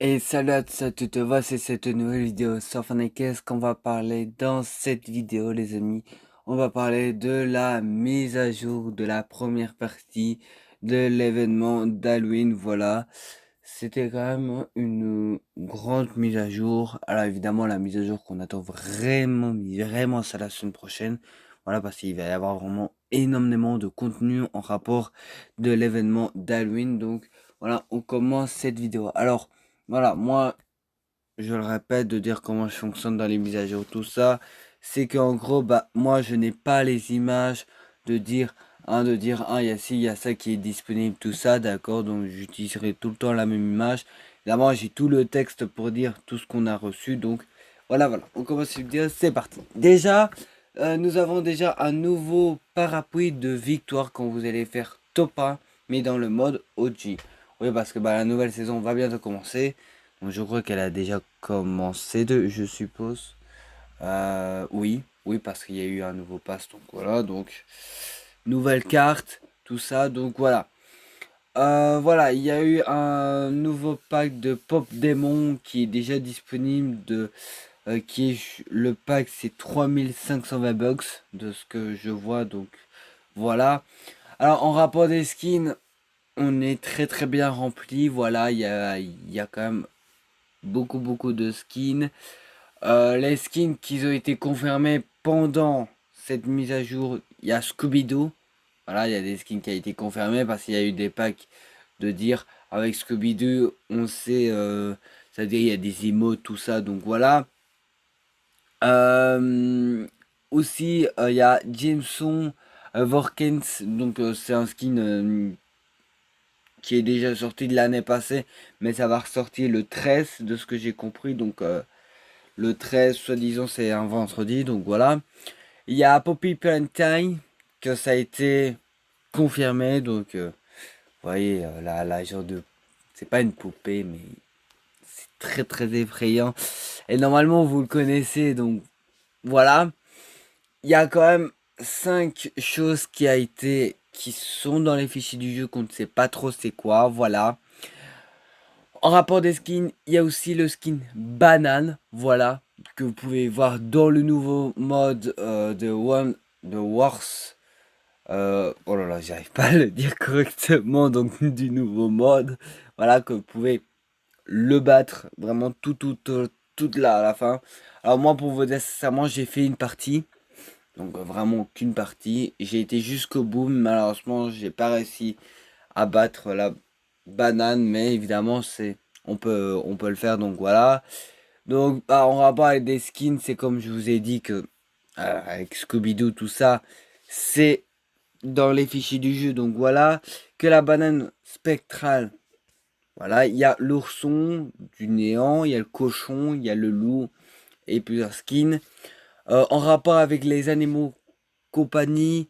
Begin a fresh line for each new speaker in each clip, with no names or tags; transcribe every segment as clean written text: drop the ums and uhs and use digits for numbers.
Et salut à tous, à toutes, voici cette nouvelle vidéo sur Fortnite. Qu'est-ce qu'on va parler dans cette vidéo, les amis? On va parler de la mise à jour de la première partie de l'événement d'Halloween. Voilà, c'était quand même une grande mise à jour. Alors évidemment, la mise à jour qu'on attend vraiment, vraiment, c'est la semaine prochaine. Voilà, parce qu'il va y avoir vraiment énormément de contenu en rapport de l'événement d'Halloween. Donc voilà, on commence cette vidéo. Alors, voilà, moi, je le répète, de dire comment je fonctionne dans les mises à jour, tout ça, c'est qu'en gros, bah, moi, je n'ai pas les images de dire, il y a ci, il y a ça qui est disponible, tout ça, d'accord, donc j'utiliserai tout le temps la même image. Là, moi, j'ai tout le texte pour dire tout ce qu'on a reçu, donc voilà, on commence cette vidéo, c'est parti. Déjà, nous avons déjà un nouveau parapluie de victoire quand vous allez faire top 1, mais dans le mode OG. Oui, parce que bah, la nouvelle saison va bientôt commencer. Donc, je crois qu'elle a déjà commencé, je suppose. Oui, parce qu'il y a eu un nouveau pass. Donc voilà, donc nouvelle carte, tout ça. Donc voilà. Voilà, il y a eu un nouveau pack de Pop Démon qui est déjà disponible. Qui est le pack, c'est 3520 bucks de ce que je vois. Donc voilà. Alors en rapport des skins, on est très bien rempli. Voilà, il y a quand même beaucoup de skins. Les skins qui ont été confirmés pendant cette mise à jour, il y a Scooby-Doo. Voilà, il y a des skins qui ont été confirmés parce qu'il y a eu des packs de dire avec Scooby-Doo, on sait, c'est-à-dire il y a des emotes, tout ça, donc voilà. Euh, Aussi, il y a Jameson Vorkens, donc c'est un skin qui est déjà sorti de l'année passée, mais ça va ressortir le 13 de ce que j'ai compris, donc le 13, soi-disant, c'est un vendredi, donc voilà. Il y a Poppy Plantain, que ça a été confirmé, donc vous voyez, la genre de... C'est pas une poupée, mais c'est très effrayant. Et normalement, vous le connaissez, donc voilà. Il y a quand même 5 choses qui sont dans les fichiers du jeu qu'on ne sait pas trop c'est quoi, voilà. En rapport des skins, il y a aussi le skin banane, voilà, que vous pouvez voir dans le nouveau mode de Wars. Oh là là, j'arrive pas à le dire correctement, donc du nouveau mode. Voilà, que vous pouvez le battre vraiment toute la fin. Alors moi, pour vous dire sincèrement, j'ai fait une partie. Donc vraiment qu'une partie. J'ai été jusqu'au bout, mais malheureusement, j'ai pas réussi à battre la banane, mais évidemment on peut le faire, donc voilà. Donc bah, en rapport avec des skins, c'est comme je vous ai dit que avec Scooby-Doo tout ça, c'est dans les fichiers du jeu, donc voilà. Que la banane spectrale, voilà, il y a l'ourson du néant, il y a le cochon, il y a le loup et plusieurs skins. En rapport avec les animaux compagnie,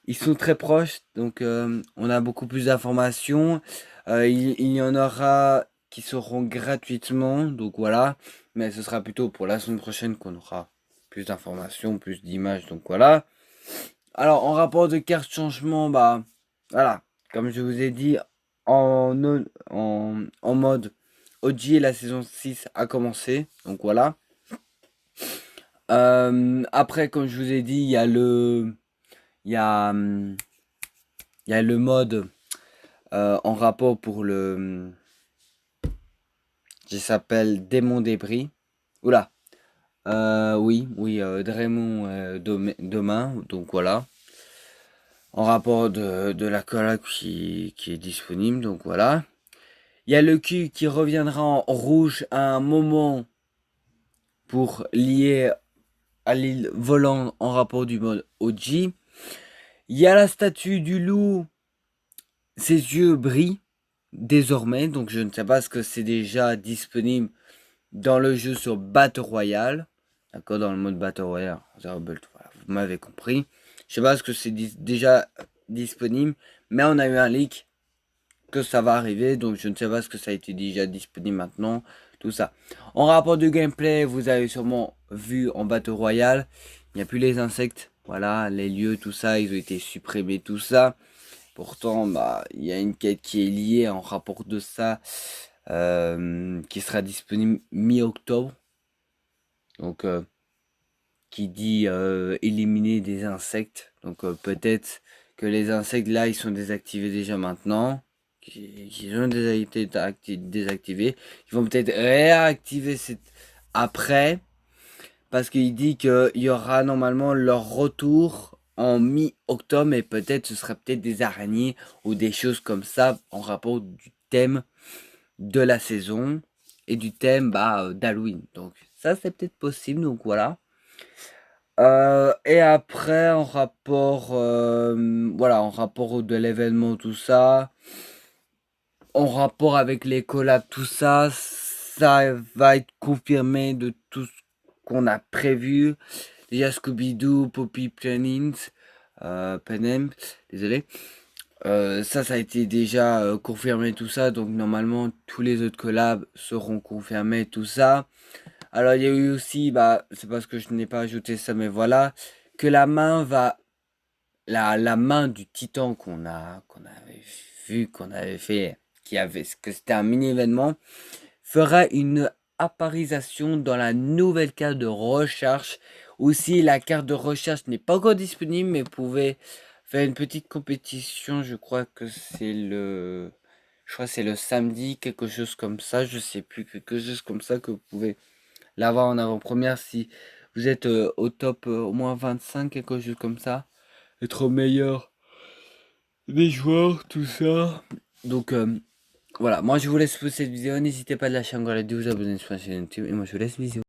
ils sont très proches, donc on a beaucoup plus d'informations. Il y en aura qui seront gratuitement, donc voilà. Mais ce sera plutôt pour la semaine prochaine qu'on aura plus d'informations, plus d'images, donc voilà. Alors en rapport de carte changement, bah voilà, comme je vous ai dit, en mode OG, la saison 6 a commencé, donc voilà. Après, comme je vous ai dit, il y a, hum, il y a le mode en rapport pour qui s'appelle Démon Débris. Oula. Oui, Démon demain. Donc voilà. En rapport de la collab qui est disponible. Donc voilà. Il y a le cul qui reviendra en rouge à un moment pour lier à l'île volant en rapport du mode OG. Il y a la statue du loup. Ses yeux brillent désormais. Donc je ne sais pas ce que c'est déjà disponible dans le jeu sur Battle Royale. D'accord, dans le mode Battle Royale. Voilà, vous m'avez compris. Je sais pas ce que c'est déjà disponible. Mais on a eu un leak que ça va arriver. Donc je ne sais pas ce que ça a été déjà disponible maintenant. Tout ça. En rapport de gameplay, vous avez sûrement vu en Battle Royale. Il n'y a plus les insectes. Voilà, les lieux, tout ça, ils ont été supprimés, tout ça. Pourtant, bah, il y a une quête qui est liée en rapport de ça qui sera disponible mi-octobre. Donc, qui dit éliminer des insectes. Donc, peut-être que les insectes là, ils sont désactivés déjà maintenant. Qui ont déjà été désactivés. Ils vont peut-être réactiver après. Parce qu'il dit qu'il y aura normalement leur retour en mi-octobre. Et peut-être ce sera peut-être des araignées ou des choses comme ça en rapport du thème de la saison et du thème d'Halloween. Donc ça c'est peut-être possible. Donc voilà. Et après en rapport de l'événement, tout ça, en rapport avec les collabs, tout ça, ça va être confirmé de tout ce qu'on a prévu. Déjà Scooby-Doo, Poppy Plannings, Penem, désolé. Ça a été déjà confirmé tout ça, donc normalement tous les autres collabs seront confirmés tout ça. Alors il y a eu aussi, c'est parce que je n'ai pas ajouté ça, mais voilà, que la main du titan qu'on avait vu, qu'on avait fait, que c'était un mini événement, fera une apparition dans la nouvelle carte de recherche. Aussi, la carte de recherche n'est pas encore disponible, mais vous pouvez faire une petite compétition. Je crois que c'est le samedi, quelque chose comme ça. Je sais plus, quelque chose comme ça que vous pouvez l'avoir en avant-première si vous êtes au top au moins 25, quelque chose comme ça. Être au meilleur des joueurs, tout ça. Donc voilà, moi je vous laisse pour cette vidéo. N'hésitez pas à lâcher un gros like, de vous abonner sur la chaîne YouTube. Et moi je vous laisse, bisous.